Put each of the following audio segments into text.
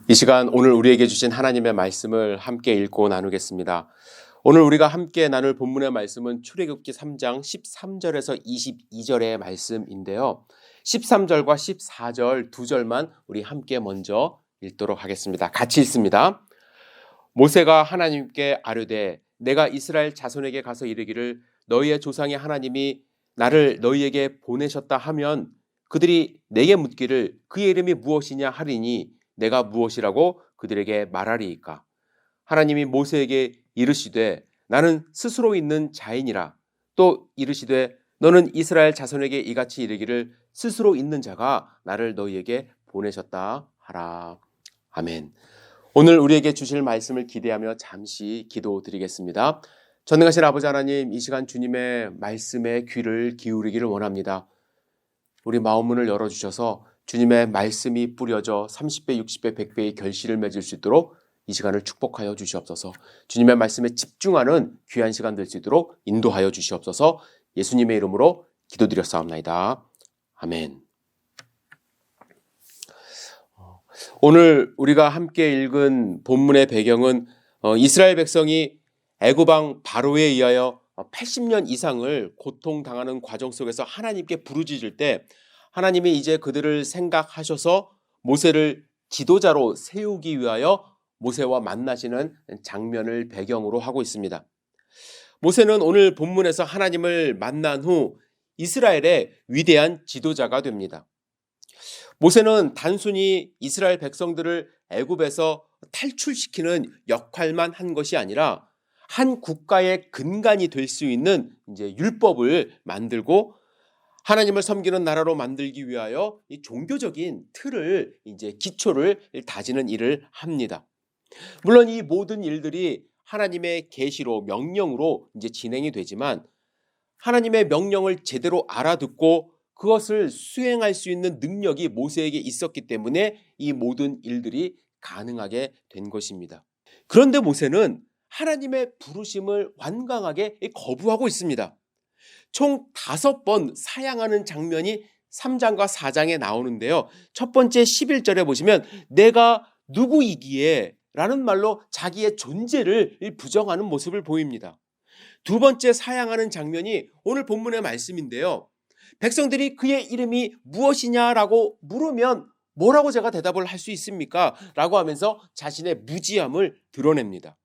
이 시간 오늘 우리에게 주신 하나님의 말씀을 함께 읽고 나누겠습니다. 오늘 우리가 함께 나눌 본문의 말씀은 출애굽기 3장 13절에서 22절의 말씀인데요. 13절과 14절 두 절만 우리 함께 먼저 읽도록 하겠습니다. 같이 읽습니다. 모세가 하나님께 아뢰되 내가 이스라엘 자손에게 가서 이르기를 너희의 조상의 하나님이 나를 너희에게 보내셨다 하면 그들이 내게 묻기를 그의 이름이 무엇이냐 하리니 내가 무엇이라고 그들에게 말하리이까. 하나님이 모세에게 이르시되 나는 스스로 있는 자이니라. 또 이르시되 너는 이스라엘 자손에게 이같이 이르기를 스스로 있는 자가 나를 너희에게 보내셨다 하라. 아멘. 오늘 우리에게 주실 말씀을 기대하며 잠시 기도드리겠습니다. 전능하신 아버지 하나님, 이 시간 주님의 말씀에 귀를 기울이기를 원합니다. 우리 마음문을 열어주셔서 주님의 말씀이 뿌려져 30배, 60배, 100배의 결실을 맺을 수 있도록 이 시간을 축복하여 주시옵소서. 주님의 말씀에 집중하는 귀한 시간 될 수 있도록 인도하여 주시옵소서. 예수님의 이름으로 기도드렸사옵나이다. 아멘. 오늘 우리가 함께 읽은 본문의 배경은 이스라엘 백성이 애굽 왕 바로에 의하여 80년 이상을 고통당하는 과정 속에서 하나님께 부르짖을 때 하나님이 이제 그들을 생각하셔서 모세를 지도자로 세우기 위하여 모세와 만나시는 장면을 배경으로 하고 있습니다. 모세는 오늘 본문에서 하나님을 만난 후 이스라엘의 위대한 지도자가 됩니다. 모세는 단순히 이스라엘 백성들을 애굽에서 탈출시키는 역할만 한 것이 아니라 한 국가의 근간이 될 수 있는 이제 율법을 만들고 하나님을 섬기는 나라로 만들기 위하여 이 종교적인 틀을 이제 기초를 다지는 일을 합니다. 물론 이 모든 일들이 하나님의 계시로 명령으로 이제 진행이 되지만 하나님의 명령을 제대로 알아듣고 그것을 수행할 수 있는 능력이 모세에게 있었기 때문에 이 모든 일들이 가능하게 된 것입니다. 그런데 모세는 하나님의 부르심을 완강하게 거부하고 있습니다. 총 5번 사양하는 장면이 3장과 4장에 나오는데요. 첫 번째 11절에 보시면 내가 누구이기에 라는 말로 자기의 존재를 부정하는 모습을 보입니다. 두 번째 사양하는 장면이 오늘 본문의 말씀인데요. 백성들이 그의 이름이 무엇이냐라고 물으면 뭐라고 제가 대답을 할 수 있습니까? 라고 하면서 자신의 무지함을 드러냅니다.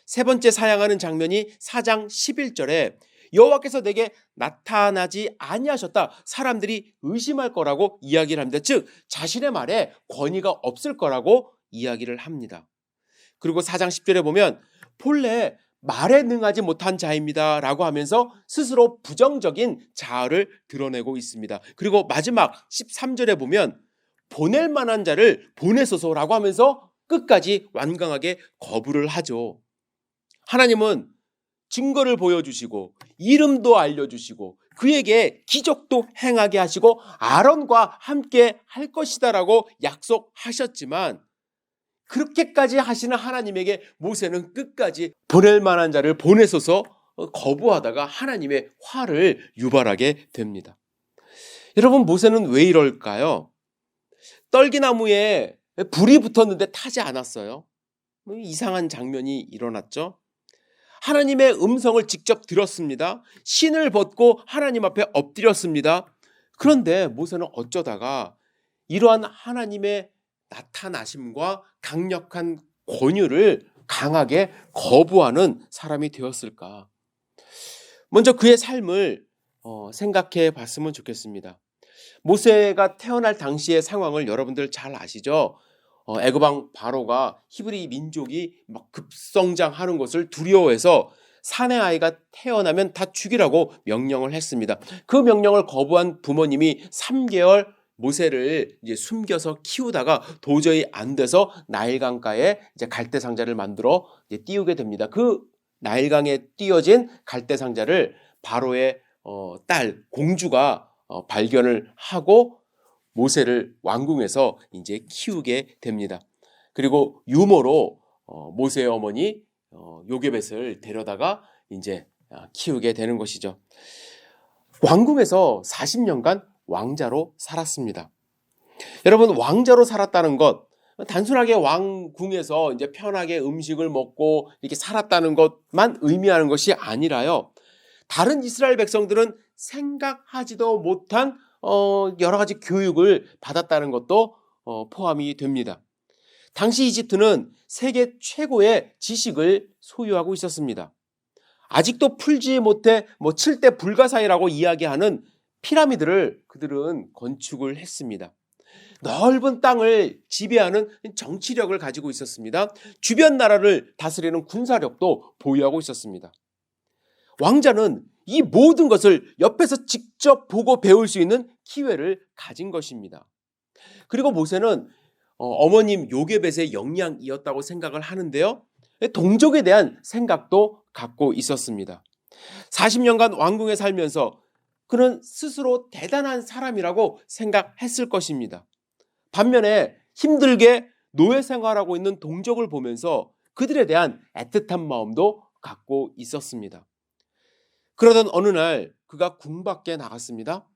세 번째 사양하는 장면이 4장 11절에 여호와께서 내게 나타나지 아니하셨다. 사람들이 의심할 거라고 이야기를 합니다. 즉 자신의 말에 권위가 없을 거라고 이야기를 합니다. 그리고 4장 10절에 보면 본래 말에 능하지 못한 자입니다 라고 하면서 스스로 부정적인 자아를 드러내고 있습니다. 그리고 마지막 13절에 보면 보낼 만한 자를 보내소서라고 하면서 끝까지 완강하게 거부를 하죠. 하나님은 증거를 보여주시고 이름도 알려주시고 그에게 기적도 행하게 하시고 아론과 함께 할 것이다라고 약속하셨지만 그렇게까지 하시는 하나님에게 모세는 끝까지 보낼 만한 자를 보내소서 거부하다가 하나님의 화를 유발하게 됩니다. 여러분, 모세는 왜 이럴까요? 떨기나무에 불이 붙었는데 타지 않았어요. 이상한 장면이 일어났죠. 하나님의 음성을 직접 들었습니다. 신을 벗고 하나님 앞에 엎드렸습니다. 그런데 모세는 어쩌다가 이러한 하나님의 나타나심과 강력한 권유를 강하게 거부하는 사람이 되었을까? 먼저 그의 삶을 생각해 봤으면 좋겠습니다. 모세가 태어날 당시의 상황을 여러분들 잘 아시죠? 애굽 왕 바로가 히브리 민족이 막 급성장하는 것을 두려워해서 사내 아이가 태어나면 다 죽이라고 명령을 했습니다. 그 명령을 거부한 부모님이 3개월 모세를 이제 숨겨서 키우다가 도저히 안 돼서 나일강가에 이제 갈대 상자를 만들어 이제 띄우게 됩니다. 그 나일강에 띄어진 갈대 상자를 바로의 딸 공주가 발견을 하고 모세를 왕궁에서 이제 키우게 됩니다. 그리고 유모로 모세의 어머니 요게벳을 데려다가 이제 키우게 되는 것이죠. 왕궁에서 40년간 왕자로 살았습니다. 여러분, 왕자로 살았다는 것 단순하게 왕궁에서 이제 편하게 음식을 먹고 이렇게 살았다는 것만 의미하는 것이 아니라요. 다른 이스라엘 백성들은 생각하지도 못한 여러 가지 교육을 받았다는 것도 포함이 됩니다. 당시 이집트는 세계 최고의 지식을 소유하고 있었습니다. 아직도 풀지 못해 7대 불가사의라고 이야기하는 피라미드를 그들은 건축을 했습니다. 넓은 땅을 지배하는 정치력을 가지고 있었습니다. 주변 나라를 다스리는 군사력도 보유하고 있었습니다. 왕자는 이 모든 것을 옆에서 직접 보고 배울 수 있는 기회를 가진 것입니다. 그리고 모세는 어머님 요게벳의 영향이었다고 생각을 하는데요. 동족에 대한 생각도 갖고 있었습니다. 40년간 왕궁에 살면서 그는 스스로 대단한 사람이라고 생각했을 것입니다. 반면에 힘들게 노예 생활하고 있는 동족을 보면서 그들에 대한 애틋한 마음도 갖고 있었습니다. 그러던 어느 날 그가 궁 밖에 나갔습니다.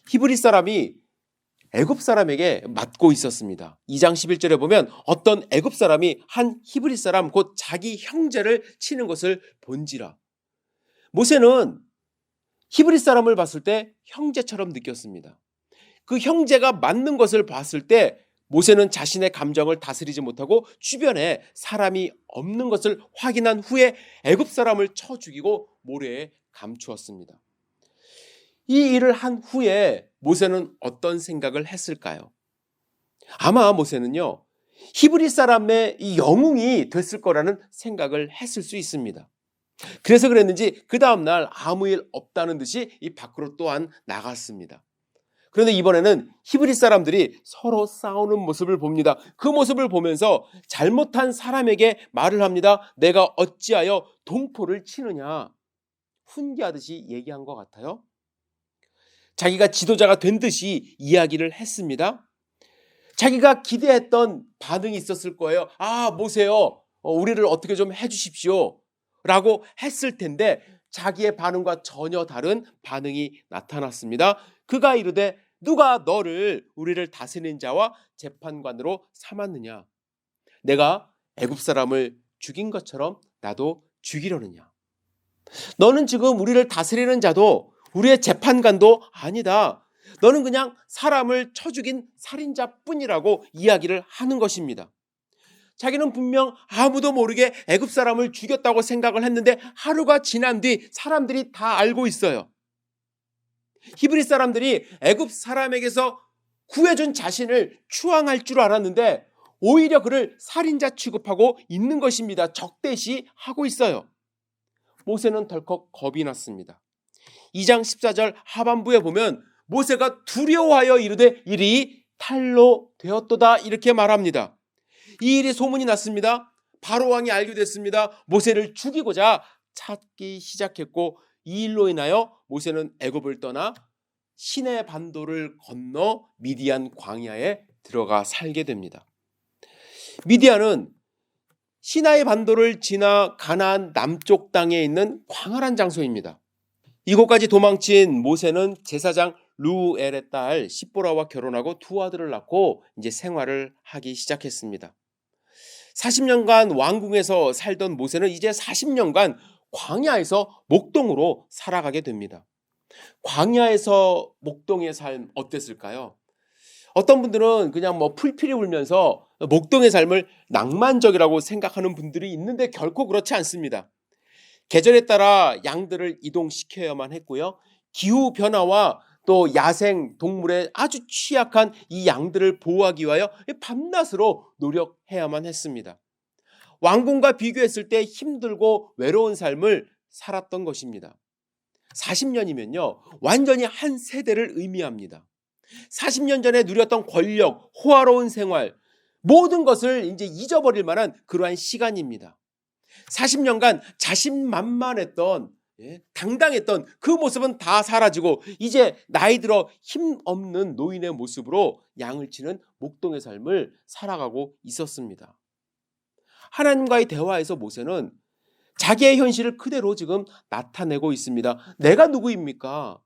히브리 사람이 애굽 사람에게 맞고 있었습니다. 2장 11절에 보면 어떤 애굽 사람이 한 히브리 사람 곧 자기 형제를 치는 것을 본지라. 모세는 히브리 사람을 봤을 때 형제처럼 느꼈습니다. 그 형제가 맞는 것을 봤을 때 모세는 자신의 감정을 다스리지 못하고 주변에 사람이 없는 것을 확인한 후에 애굽 사람을 쳐 죽이고 모래에 감추었습니다. 이 일을 한 후에 모세는 어떤 생각을 했을까요? 아마 모세는요, 히브리 사람의 이 영웅이 됐을 거라는 생각을 했을 수 있습니다. 그래서 그랬는지 그 다음날 아무 일 없다는 듯이 이 밖으로 또한 나갔습니다. 그런데 이번에는 히브리 사람들이 서로 싸우는 모습을 봅니다. 그 모습을 보면서 잘못한 사람에게 말을 합니다. 내가 어찌하여 동포를 치느냐. 훈계하듯이 얘기한 것 같아요. 자기가 지도자가 된 듯이 이야기를 했습니다. 자기가 기대했던 반응이 있었을 거예요. 아, 모세요. 우리를 어떻게 좀 해주십시오. 라고 했을 텐데 자기의 반응과 전혀 다른 반응이 나타났습니다. 그가 이르되 누가 너를 우리를 다스리는 자와 재판관으로 삼았느냐? 내가 애굽 사람을 죽인 것처럼 나도 죽이려느냐? 너는 지금 우리를 다스리는 자도 우리의 재판관도 아니다. 너는 그냥 사람을 쳐 죽인 살인자뿐이라고 이야기를 하는 것입니다. 자기는 분명 아무도 모르게 애굽 사람을 죽였다고 생각을 했는데 하루가 지난 뒤 사람들이 다 알고 있어요. 히브리 사람들이 애굽 사람에게서 구해준 자신을 추앙할 줄 알았는데 오히려 그를 살인자 취급하고 있는 것입니다. 적대시하고 있어요. 모세는 덜컥 겁이 났습니다. 2장 14절 하반부에 보면 모세가 두려워하여 이르되 일이 탈로 되었도다 이렇게 말합니다. 이 일이 소문이 났습니다. 바로 왕이 알게 됐습니다. 모세를 죽이고자 찾기 시작했고 이 일로 인하여 모세는 애굽을 떠나 시내 반도를 건너 미디안 광야에 들어가 살게 됩니다. 미디안은 시나이 반도를 지나 가나안 남쪽 땅에 있는 광활한 장소입니다. 이곳까지 도망친 모세는 제사장 루엘의 딸 시보라와 결혼하고 두 아들을 낳고 이제 생활을 하기 시작했습니다. 40년간 왕궁에서 살던 모세는 이제 40년간 광야에서 목동으로 살아가게 됩니다. 광야에서 목동의 삶 어땠을까요? 어떤 분들은 그냥 풀피리 울면서 목동의 삶을 낭만적이라고 생각하는 분들이 있는데 결코 그렇지 않습니다. 계절에 따라 양들을 이동시켜야만 했고요. 기후 변화와 또 야생 동물에 아주 취약한 이 양들을 보호하기 위하여 밤낮으로 노력해야만 했습니다. 왕궁과 비교했을 때 힘들고 외로운 삶을 살았던 것입니다. 40년이면요, 완전히 한 세대를 의미합니다. 40년 전에 누렸던 권력, 호화로운 생활, 모든 것을 이제 잊어버릴 만한 그러한 시간입니다. 40년간 자신만만했던, 당당했던 그 모습은 다 사라지고 이제 나이 들어 힘없는 노인의 모습으로 양을 치는 목동의 삶을 살아가고 있었습니다. 하나님과의 대화에서 모세는 자기의 현실을 그대로 지금 나타내고 있습니다. 내가 누구입니까?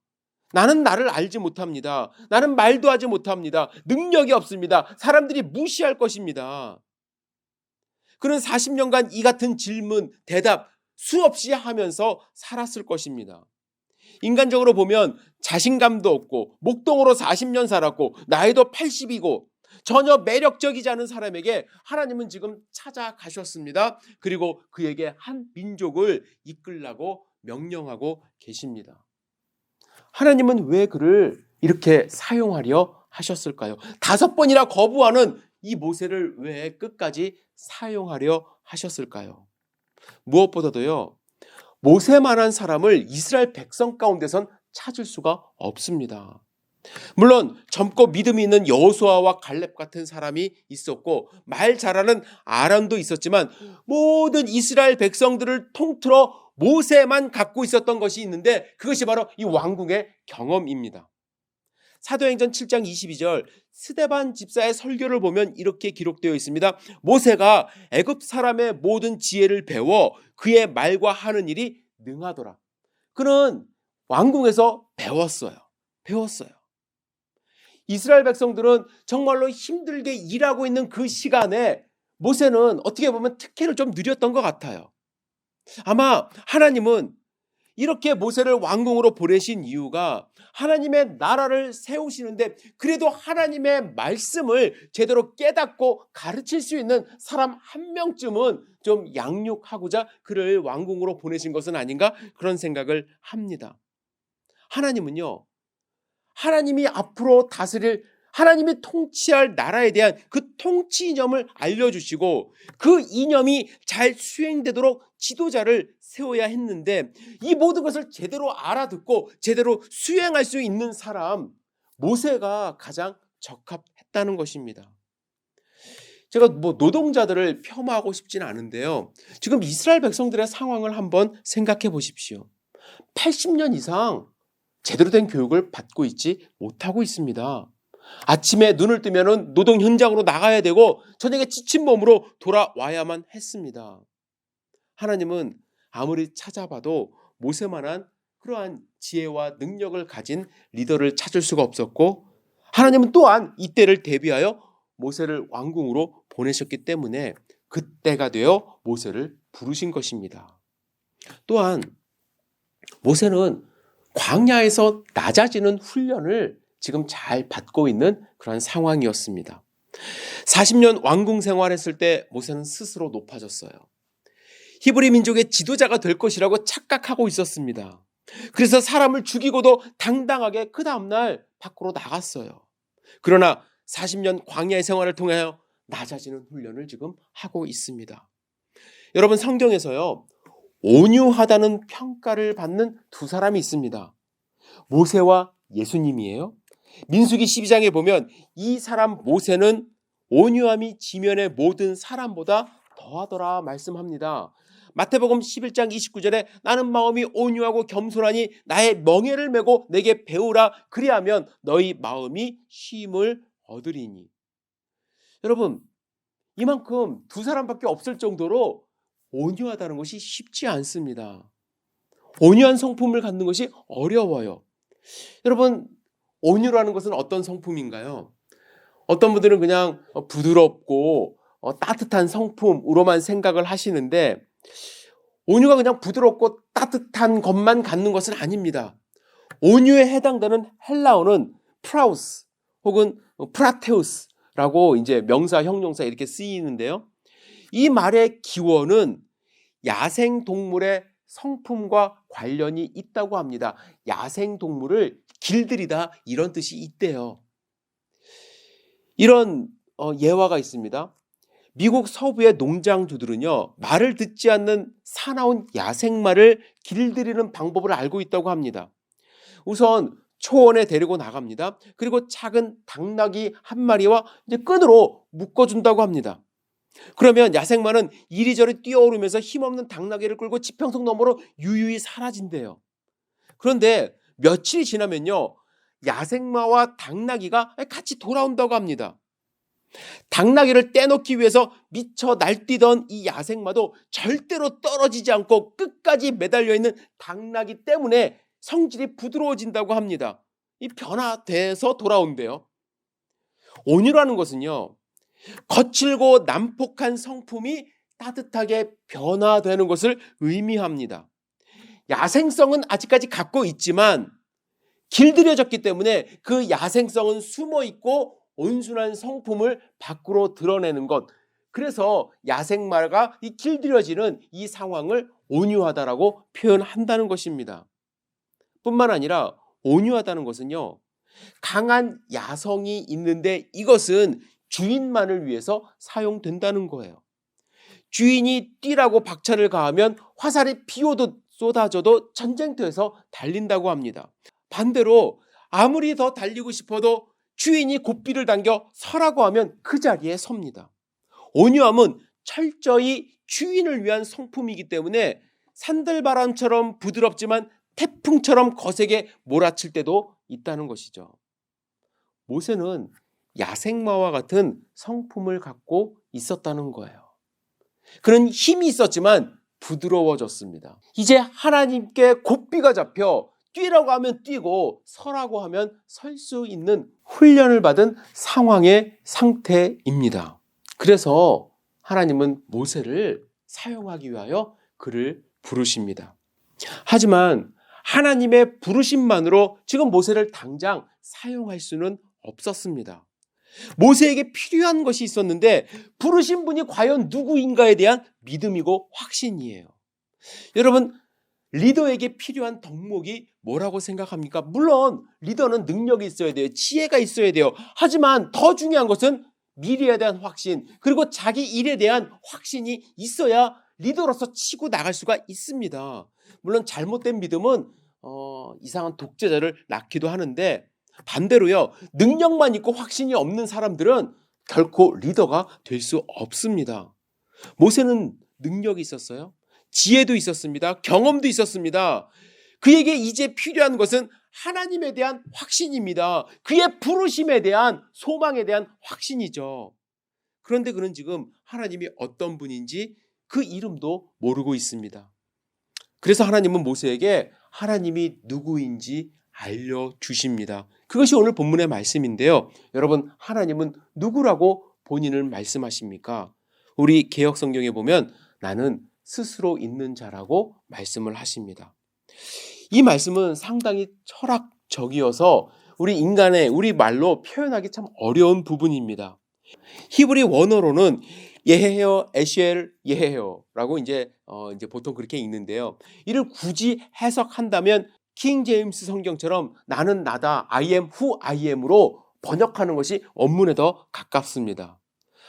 나는 나를 알지 못합니다. 나는 말도 하지 못합니다. 능력이 없습니다. 사람들이 무시할 것입니다. 그는 40년간 이 같은 질문, 대답 수없이 하면서 살았을 것입니다. 인간적으로 보면 자신감도 없고 목동으로 40년 살았고 나이도 80이고 전혀 매력적이지 않은 사람에게 하나님은 지금 찾아가셨습니다. 그리고 그에게 한 민족을 이끌라고 명령하고 계십니다. 하나님은 왜 그를 이렇게 사용하려 하셨을까요? 5번이나 거부하는 이 모세를 왜 끝까지 사용하려 하셨을까요? 무엇보다도요, 모세만한 사람을 이스라엘 백성 가운데선 찾을 수가 없습니다. 물론 젊고 믿음이 있는 여호수아와 갈렙 같은 사람이 있었고 말 잘하는 아론도 있었지만 모든 이스라엘 백성들을 통틀어 모세만 갖고 있었던 것이 있는데 그것이 바로 이 왕궁의 경험입니다. 사도행전 7장 22절 스데반 집사의 설교를 보면 이렇게 기록되어 있습니다. 모세가 애굽 사람의 모든 지혜를 배워 그의 말과 하는 일이 능하더라. 그는 왕궁에서 배웠어요. 이스라엘 백성들은 정말로 힘들게 일하고 있는 그 시간에 모세는 어떻게 보면 특혜를 좀 누렸던 것 같아요. 아마 하나님은 이렇게 모세를 왕궁으로 보내신 이유가 하나님의 나라를 세우시는데 그래도 하나님의 말씀을 제대로 깨닫고 가르칠 수 있는 사람 한 명쯤은 좀 양육하고자 그를 왕궁으로 보내신 것은 아닌가 그런 생각을 합니다. 하나님은요, 하나님이 앞으로 다스릴 하나님이 통치할 나라에 대한 그 통치 이념을 알려주시고 그 이념이 잘 수행되도록 지도자를 세워야 했는데 이 모든 것을 제대로 알아듣고 제대로 수행할 수 있는 사람 모세가 가장 적합했다는 것입니다. 제가 노동자들을 폄하하고 싶지는 않은데요. 지금 이스라엘 백성들의 상황을 한번 생각해 보십시오. 80년 이상 제대로 된 교육을 받고 있지 못하고 있습니다. 아침에 눈을 뜨면 노동 현장으로 나가야 되고 저녁에 지친 몸으로 돌아와야만 했습니다. 하나님은 아무리 찾아봐도 모세만한 그러한 지혜와 능력을 가진 리더를 찾을 수가 없었고 하나님은 또한 이때를 대비하여 모세를 왕궁으로 보내셨기 때문에 그때가 되어 모세를 부르신 것입니다. 또한 모세는 광야에서 낮아지는 훈련을 지금 잘 받고 있는 그런 상황이었습니다. 40년 왕궁 생활했을 때 모세는 스스로 높아졌어요. 히브리 민족의 지도자가 될 것이라고 착각하고 있었습니다. 그래서 사람을 죽이고도 당당하게 그 다음날 밖으로 나갔어요. 그러나 40년 광야의 생활을 통하여 낮아지는 훈련을 지금 하고 있습니다. 여러분 성경에서요, 온유하다는 평가를 받는 두 사람이 있습니다. 모세와 예수님이에요. 민수기 12장에 보면 이 사람 모세는 온유함이 지면의 모든 사람보다 더하더라 말씀합니다. 마태복음 11장 29절에 나는 마음이 온유하고 겸손하니 나의 멍에를 메고 내게 배우라 그리하면 너희 마음이 쉼을 얻으리니. 여러분 이만큼 두 사람밖에 없을 정도로 온유하다는 것이 쉽지 않습니다. 온유한 성품을 갖는 것이 어려워요. 여러분 온유라는 것은 어떤 성품인가요? 어떤 분들은 그냥 부드럽고 따뜻한 성품으로만 생각을 하시는데 온유가 그냥 부드럽고 따뜻한 것만 갖는 것은 아닙니다. 온유에 해당되는 헬라어는 프라우스 혹은 프라테우스라고 이제 명사, 형용사 이렇게 쓰이는데요. 이 말의 기원은 야생동물의 성품과 관련이 있다고 합니다. 야생동물을 길들이다 이런 뜻이 있대요. 이런 예화가 있습니다. 미국 서부의 농장주들은요, 말을 듣지 않는 사나운 야생말을 길들이는 방법을 알고 있다고 합니다. 우선 초원에 데리고 나갑니다. 그리고 작은 당나귀 한 마리와 이제 끈으로 묶어준다고 합니다. 그러면 야생마는 이리저리 뛰어오르면서 힘없는 당나귀를 끌고 지평선 너머로 유유히 사라진대요. 그런데 며칠이 지나면요, 야생마와 당나귀가 같이 돌아온다고 합니다. 당나귀를 떼놓기 위해서 미쳐 날뛰던 이 야생마도 절대로 떨어지지 않고 끝까지 매달려 있는 당나귀 때문에 성질이 부드러워진다고 합니다. 이 변화돼서 돌아온대요. 온유라는 것은요, 거칠고 난폭한 성품이 따뜻하게 변화되는 것을 의미합니다. 야생성은 아직까지 갖고 있지만 길들여졌기 때문에 그 야생성은 숨어 있고 온순한 성품을 밖으로 드러내는 것. 그래서 야생마가 이 길들여지는 이 상황을 온유하다라고 표현한다는 것입니다. 뿐만 아니라 온유하다는 것은요, 강한 야성이 있는데 이것은 주인만을 위해서 사용된다는 거예요. 주인이 뛰라고 박차를 가하면 화살이 피어도 쏟아져도 전쟁터에서 달린다고 합니다. 반대로 아무리 더 달리고 싶어도 주인이 고삐를 당겨 서라고 하면 그 자리에 섭니다. 온유함은 철저히 주인을 위한 성품이기 때문에 산들바람처럼 부드럽지만 태풍처럼 거세게 몰아칠 때도 있다는 것이죠. 모세는 야생마와 같은 성품을 갖고 있었다는 거예요. 그는 힘이 있었지만 부드러워졌습니다. 이제 하나님께 고삐가 잡혀 뛰라고 하면 뛰고 서라고 하면 설 수 있는 훈련을 받은 상황의 상태입니다. 그래서 하나님은 모세를 사용하기 위하여 그를 부르십니다. 하지만 하나님의 부르심만으로 지금 모세를 당장 사용할 수는 없었습니다. 모세에게 필요한 것이 있었는데 부르신 분이 과연 누구인가에 대한 믿음이고 확신이에요. 여러분, 리더에게 필요한 덕목이 뭐라고 생각합니까? 물론 리더는 능력이 있어야 돼요. 지혜가 있어야 돼요. 하지만 더 중요한 것은 미래에 대한 확신, 그리고 자기 일에 대한 확신이 있어야 리더로서 치고 나갈 수가 있습니다. 물론 잘못된 믿음은 이상한 독재자를 낳기도 하는데, 반대로요, 능력만 있고 확신이 없는 사람들은 결코 리더가 될 수 없습니다. 모세는 능력이 있었어요. 지혜도 있었습니다. 경험도 있었습니다. 그에게 이제 필요한 것은 하나님에 대한 확신입니다. 그의 부르심에 대한 소망에 대한 확신이죠. 그런데 그는 지금 하나님이 어떤 분인지 그 이름도 모르고 있습니다. 그래서 하나님은 모세에게 하나님이 누구인지 알려주십니다. 그것이 오늘 본문의 말씀인데요. 여러분, 하나님은 누구라고 본인을 말씀하십니까? 우리 개역 성경에 보면 나는 스스로 있는 자라고 말씀을 하십니다. 이 말씀은 상당히 철학적이어서 우리 말로 표현하기 참 어려운 부분입니다. 히브리 원어로는 예헤여 에쉘 예헤여라고 이제 보통 그렇게 읽는데요. 이를 굳이 해석한다면 킹 제임스 성경처럼 나는 나다, I am who I am으로 번역하는 것이 원문에 더 가깝습니다.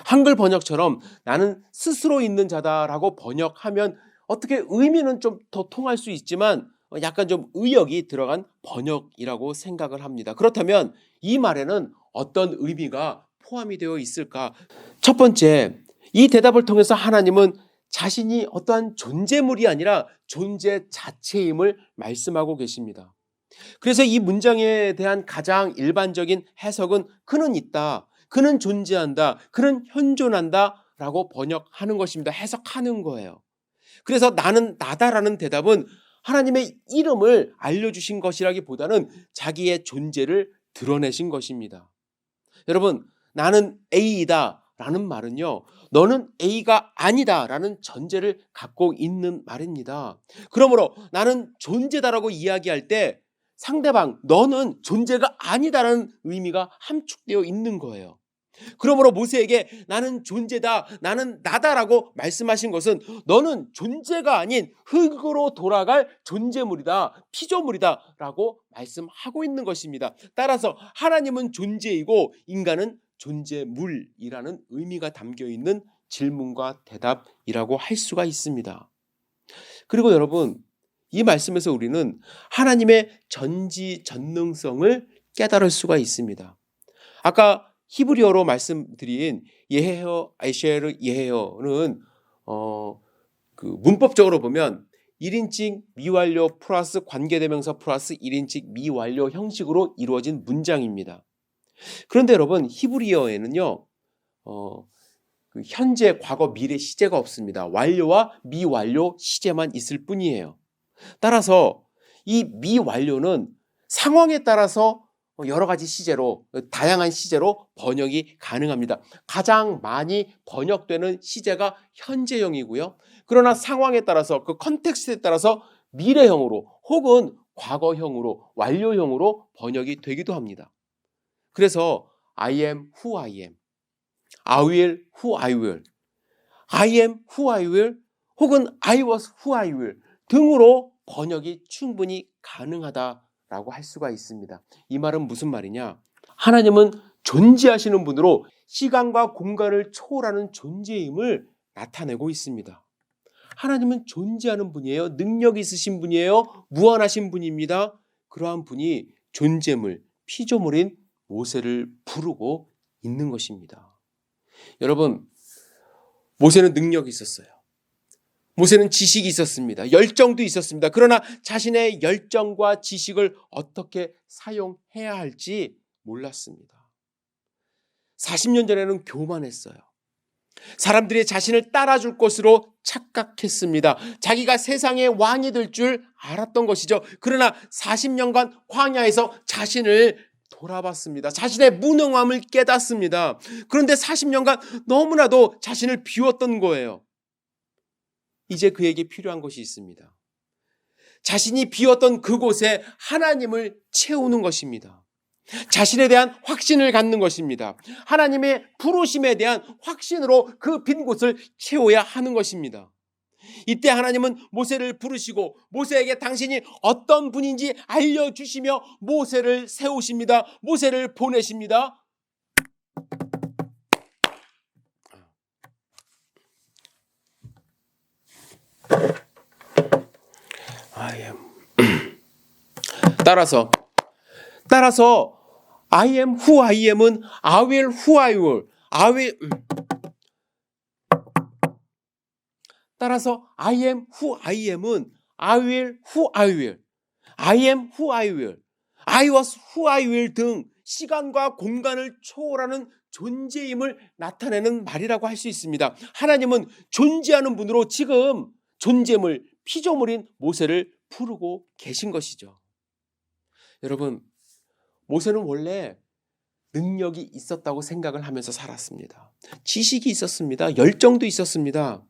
한글 번역처럼 나는 스스로 있는 자다라고 번역하면 어떻게 의미는 좀 더 통할 수 있지만 약간 좀 의역이 들어간 번역이라고 생각을 합니다. 그렇다면 이 말에는 어떤 의미가 포함이 되어 있을까? 첫 번째, 이 대답을 통해서 하나님은 자신이 어떠한 존재물이 아니라 존재 자체임을 말씀하고 계십니다. 그래서 이 문장에 대한 가장 일반적인 해석은 그는 있다, 그는 존재한다, 그는 현존한다 라고 번역하는 것입니다. 해석하는 거예요. 그래서 나는 나다라는 대답은 하나님의 이름을 알려주신 것이라기보다는 자기의 존재를 드러내신 것입니다. 여러분, 나는 A이다 라는 말은요, 너는 A가 아니다 라는 전제를 갖고 있는 말입니다. 그러므로 나는 존재다라고 이야기할 때 상대방 너는 존재가 아니다라는 의미가 함축되어 있는 거예요. 그러므로 모세에게 나는 존재다, 나는 나다라고 말씀하신 것은 너는 존재가 아닌 흙으로 돌아갈 존재물이다, 피조물이다 라고 말씀하고 있는 것입니다. 따라서 하나님은 존재이고 인간은 존재물이라는 의미가 담겨있는 질문과 대답이라고 할 수가 있습니다. 그리고 여러분, 이 말씀에서 우리는 하나님의 전지전능성을 깨달을 수가 있습니다. 아까 히브리어로 말씀드린 예헤여 에쉘 예헤여는 문법적으로 보면 1인칭 미완료 플러스 관계대명사 플러스 1인칭 미완료 형식으로 이루어진 문장입니다. 그런데 여러분, 히브리어에는요 현재, 과거, 미래 시제가 없습니다. 완료와 미완료 시제만 있을 뿐이에요. 따라서 이 미완료는 상황에 따라서 여러 가지 시제로, 다양한 시제로 번역이 가능합니다. 가장 많이 번역되는 시제가 현재형이고요. 그러나 상황에 따라서, 그 컨텍스트에 따라서 미래형으로 혹은 과거형으로, 완료형으로 번역이 되기도 합니다. 그래서 I am who I am, I will who I will, I am who I will 혹은 I was who I will 등으로 번역이 충분히 가능하다라고 할 수가 있습니다. 이 말은 무슨 말이냐? 하나님은 존재하시는 분으로 시간과 공간을 초월하는 존재임을 나타내고 있습니다. 하나님은 존재하는 분이에요. 능력이 있으신 분이에요. 무한하신 분입니다. 그러한 분이 존재물, 피조물인 모세를 부르고 있는 것입니다. 여러분, 모세는 능력이 있었어요. 모세는 지식이 있었습니다. 열정도 있었습니다. 그러나 자신의 열정과 지식을 어떻게 사용해야 할지 몰랐습니다. 40년 전에는 교만했어요. 사람들이 자신을 따라줄 것으로 착각했습니다. 자기가 세상의 왕이 될 줄 알았던 것이죠. 그러나 40년간 광야에서 자신을 돌아봤습니다. 자신의 무능함을 깨닫습니다. 그런데 40년간 너무나도 자신을 비웠던 거예요. 이제 그에게 필요한 것이 있습니다. 자신이 비웠던 그곳에 하나님을 채우는 것입니다. 자신에 대한 확신을 갖는 것입니다. 하나님의 부르심에 대한 확신으로 그 빈 곳을 채워야 하는 것입니다. 이때 하나님은 모세를 부르시고 모세에게 당신이 어떤 분인지 알려주시며 모세를 세우십니다. 모세를 보내십니다. 따라서 I am who I am은 I will who I will, 따라서 I am who I am은 I will who I will, I am who I will, I was who I will 등 시간과 공간을 초월하는 존재임을 나타내는 말이라고 할 수 있습니다. 하나님은 존재하는 분으로 지금 존재물, 피조물인 모세를 부르고 계신 것이죠. 여러분, 모세는 원래 능력이 있었다고 생각을 하면서 살았습니다. 지식이 있었습니다. 열정도 있었습니다.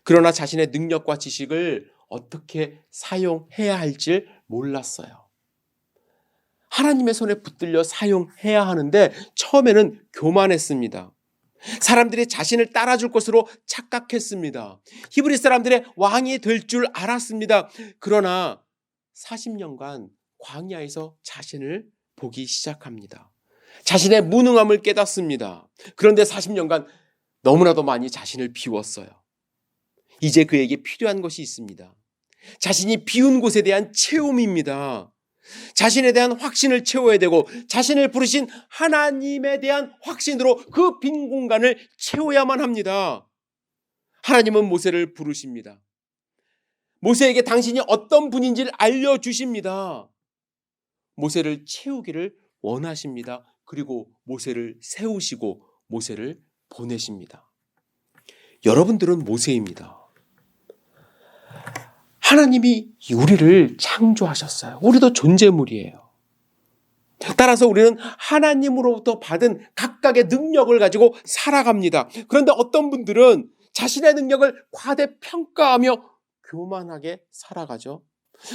그러나 자신의 능력과 지식을 어떻게 사용해야 할지 몰랐어요. 하나님의 손에 붙들려 사용해야 하는데 처음에는 교만했습니다. 사람들이 자신을 따라줄 것으로 착각했습니다. 히브리 사람들의 왕이 될 줄 알았습니다. 그러나 40년간 광야에서 자신을 보기 시작합니다. 자신의 무능함을 깨닫습니다. 그런데 40년간 너무나도 많이 자신을 비웠어요. 이제 그에게 필요한 것이 있습니다. 자신이 비운 곳에 대한 채움입니다. 자신에 대한 확신을 채워야 되고 자신을 부르신 하나님에 대한 확신으로 그 빈 공간을 채워야만 합니다. 하나님은 모세를 부르십니다. 모세에게 당신이 어떤 분인지를 알려주십니다. 모세를 채우기를 원하십니다. 그리고 모세를 세우시고 모세를 보내십니다. 여러분들은 모세입니다. 하나님이 우리를 창조하셨어요. 우리도 존재물이에요. 따라서 우리는 하나님으로부터 받은 각각의 능력을 가지고 살아갑니다. 그런데 어떤 분들은 자신의 능력을 과대평가하며 교만하게 살아가죠.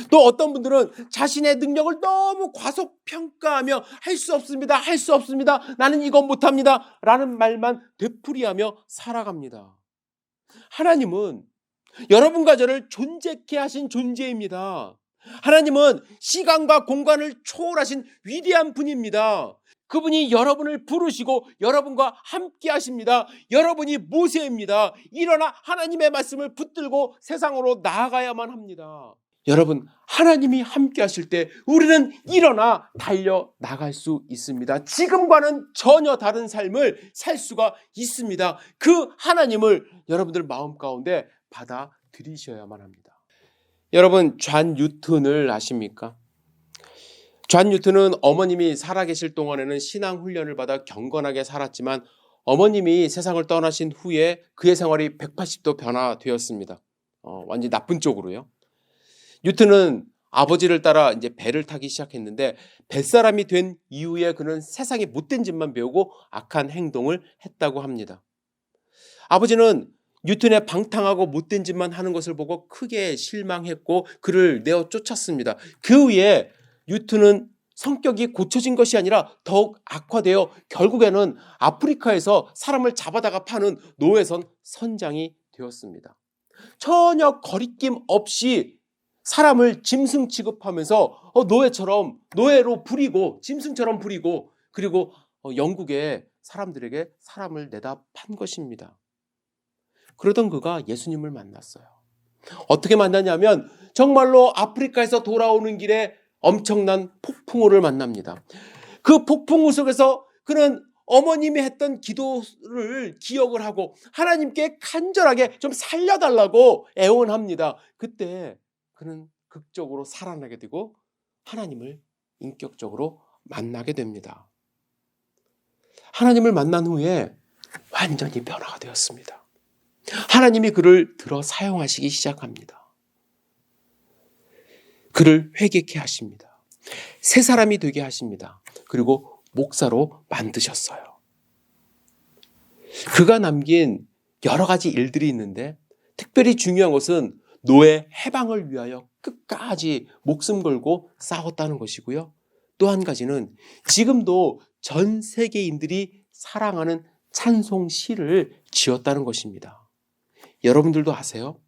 또 어떤 분들은 자신의 능력을 너무 과소평가하며 할 수 없습니다. 할 수 없습니다. 나는 이건 못합니다. 라는 말만 되풀이하며 살아갑니다. 하나님은 여러분과 저를 존재케 하신 존재입니다. 하나님은 시간과 공간을 초월하신 위대한 분입니다. 그분이 여러분을 부르시고 여러분과 함께 하십니다. 여러분이 모세입니다. 일어나 하나님의 말씀을 붙들고 세상으로 나아가야만 합니다. 여러분, 하나님이 함께 하실 때 우리는 일어나 달려 나갈 수 있습니다. 지금과는 전혀 다른 삶을 살 수가 있습니다. 그 하나님을 여러분들 마음 가운데 받아들이셔야만 합니다. 여러분, 존 뉴턴을 아십니까? 존 뉴턴은 어머님이 살아계실 동안에는 신앙 훈련을 받아 경건하게 살았지만 어머님이 세상을 떠나신 후에 그의 생활이 180도 변화되었습니다. 완전히 나쁜 쪽으로요. 뉴턴은 아버지를 따라 이제 배를 타기 시작했는데 뱃사람이 된 이후에 그는 세상에 못된 짓만 배우고 악한 행동을 했다고 합니다. 아버지는 뉴턴의 방탕하고 못된 짓만 하는 것을 보고 크게 실망했고 그를 내어 쫓았습니다. 그 후에 뉴턴은 성격이 고쳐진 것이 아니라 더욱 악화되어 결국에는 아프리카에서 사람을 잡아다가 파는 노예선 선장이 되었습니다. 전혀 거리낌 없이 사람을 짐승 취급하면서 노예로 부리고 짐승처럼 부리고 그리고 영국의 사람들에게 사람을 내다 판 것입니다. 그러던 그가 예수님을 만났어요. 어떻게 만나냐면 정말로 아프리카에서 돌아오는 길에 엄청난 폭풍우를 만납니다. 그 폭풍우 속에서 그는 어머님이 했던 기도를 기억을 하고 하나님께 간절하게 좀 살려달라고 애원합니다. 그때 그는 극적으로 살아나게 되고 하나님을 인격적으로 만나게 됩니다. 하나님을 만난 후에 완전히 변화가 되었습니다. 하나님이 그를 들어 사용하시기 시작합니다. 그를 회개케 하십니다. 새 사람이 되게 하십니다. 그리고 목사로 만드셨어요. 그가 남긴 여러 가지 일들이 있는데 특별히 중요한 것은 노예 해방을 위하여 끝까지 목숨 걸고 싸웠다는 것이고요. 또 한 가지는 지금도 전 세계인들이 사랑하는 찬송 시를 지었다는 것입니다. 여러분들도 아세요?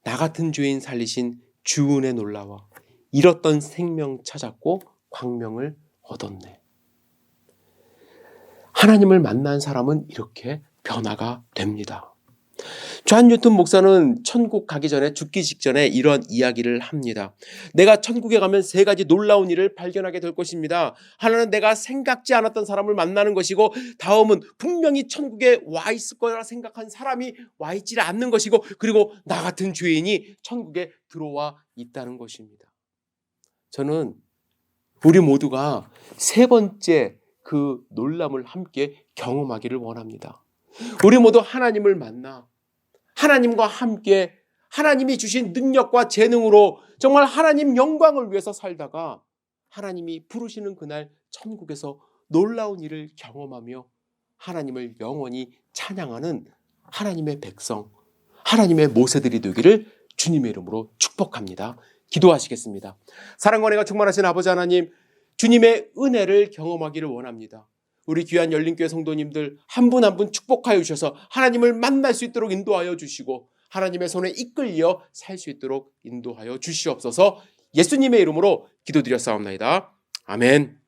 나 같은 죄인 살리신 주 은혜 놀라워 잃었던 생명 찾았고 광명을 얻었네. 하나님을 만난 사람은 이렇게 변화가 됩니다. 존 뉴턴 목사는 천국 가기 전에 죽기 직전에 이런 이야기를 합니다. 내가 천국에 가면 세 가지 놀라운 일을 발견하게 될 것입니다. 하나는 내가 생각지 않았던 사람을 만나는 것이고 다음은 분명히 천국에 와 있을 거라 생각한 사람이 와 있지 않는 것이고 그리고 나 같은 죄인이 천국에 들어와 있다는 것입니다. 저는 우리 모두가 세 번째 그 놀람을 함께 경험하기를 원합니다. 우리 모두 하나님을 만나 하나님과 함께 하나님이 주신 능력과 재능으로 정말 하나님 영광을 위해서 살다가 하나님이 부르시는 그날 천국에서 놀라운 일을 경험하며 하나님을 영원히 찬양하는 하나님의 백성, 하나님의 모세들이 되기를 주님의 이름으로 축복합니다. 기도하시겠습니다. 사랑과 은혜가 충만하신 아버지 하나님, 주님의 은혜를 경험하기를 원합니다. 우리 귀한 열린교회 성도님들 한 분 한 분 축복하여 주셔서 하나님을 만날 수 있도록 인도하여 주시고 하나님의 손에 이끌려 살 수 있도록 인도하여 주시옵소서. 예수님의 이름으로 기도드렸사옵나이다. 아멘.